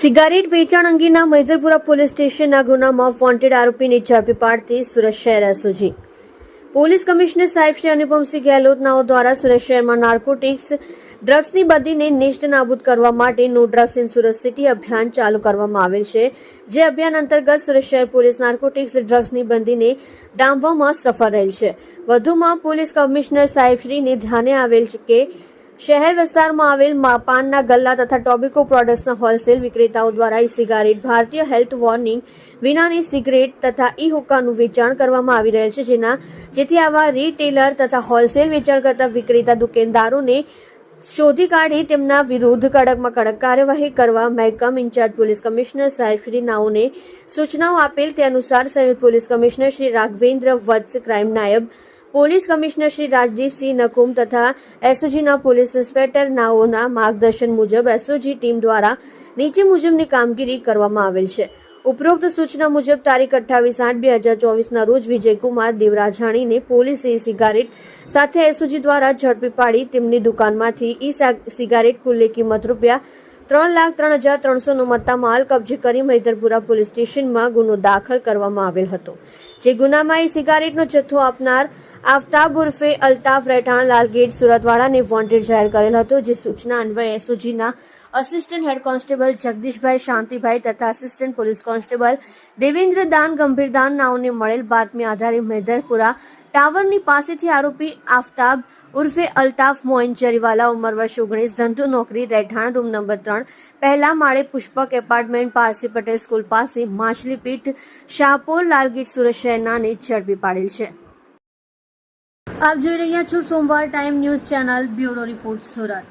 Cigarette વેચાણ અંગેના Maidarpura police સ્ટેશનના ગુનામાં વોન્ટેડ આરોપીને ઝડપી પાડતી સુરત શહેર એસઓજી પોલીસ કમિશનર સાહેબ શ્રી અનુપમસિંહ ગેહલોતનાઓ દ્વારા સુરત શહેરમાં નાર્કોટિક્સ ડ્રગ્સની બદીને નેસ્ત નાબૂદ કરવા માટે no drugs in Surat city અભિયાન ચાલુ કરવામાં આવેલ છે, જે અભિયાન અંતર્ગત સુરત શહેર પોલીસ નાર્કોટિક્સ ડ્રગ્સની બંદીને ડામવામાં સફળ રહેલ છે. વધુમાં પોલીસ કમિશનર સાહેબશ્રીને ધ્યાને આવેલ છે કે શહેર વિસ્તારમાં આવેલ પાનના ગલ્લા તથા ટોબેકો પ્રોડક્ટ્સના હોલસેલ વિક્રેતાઓ દ્વારા ઈ સિગારેટ, ભારતીય હેલ્થ વોર્નિંગ વિનાની સિગરેટ તથા ઈ હુક્કાનું વેચાણ કરવામાં આવી રહેલ છે, જેથી આવા રિટેલર તથા હોલસેલ વેચાણ કરતા વિક્રેતા દુકાનદારોને શોધી કાઢી તેમના વિરુદ્ધ કડકમાં કડક કાર્યવાહી કરવા મહેકમ ઇન્ચાર્જ પોલીસ કમિશનર સાહેબ શ્રી નાઓને સૂચનાઓ આપેલ. તે અનુસાર સંયુક્ત પોલીસ કમિશનર શ્રી રાઘવેન્દ્ર વત્સ, ક્રાઇમ નાયબ પોલીસ કમિશનર શ્રી રાજદીપસિંહ નકુમ તથા એસઓજીના પોલીસ ઇન્સ્પેક્ટર નાઓના માર્ગદર્શન મુજબ એસઓજી ટીમ દ્વારા નીચે મુજબની કામગીરી કરવામાં આવેલ છે. ઉપરોક્ત સૂચના મુજબ તારીખ 28/8/2024ના રોજ વિજયકુમાર દેવરાજાણીને પોલીસે સિગારેટ સાથે એસઓજી દ્વારા ઝડપી પાડી તેમની દુકાનમાંથી ઈ સિગારેટ કુલ્લે કિંમત ₹3,03,300નો મત્તા માલ કબજે કરી મૈદરપુરા પોલીસ સ્ટેશનમાં ગુનો દાખલ કરવામાં આવેલ હતો, જે ગુનામાં ઈ સિગારેટનો જથ્થો આપનાર આફતાબ ઉર્ફે અલ્તાફ રહેઠાણ લાલગેટ સુરતવાળાને વોન્ટેડ જાહેર કરેલ હતો, જે સૂચના અન્વયે એસઓજીના અસિસ્ટન્ટ હેડ કોન્સ્ટેબલ જગદીશભાઈ શાંતિભાઈ તથા અસિસ્ટન્ટ પોલીસ કોન્સ્ટેબલ દેવેન્દ્ર દાન ગંભીરદાન નાઓને મળેલ બાતમી આધારે મૈદરપુરા ટાવરની પાસેથી આરોપી આફતાબ ઉર્ફે અલ્તાફ મોઇન જરીવાલા, ઉંમર વર્ષ 19, ધંધો નોકરી, રહેઠાણ રૂમ નંબર 3, પહેલા માળે, પુષ્પક એપાર્ટમેન્ટ, પારસી પટેલ સ્કૂલ પાસે, માછલીપીઠ, શાહપોર, લાલગેટ, સુરત શહેરનાને ઝડપી પાડેલ છે. આપ જોઈ રહ્યા છો સોમવાર time news channel. Bureau report, Surat.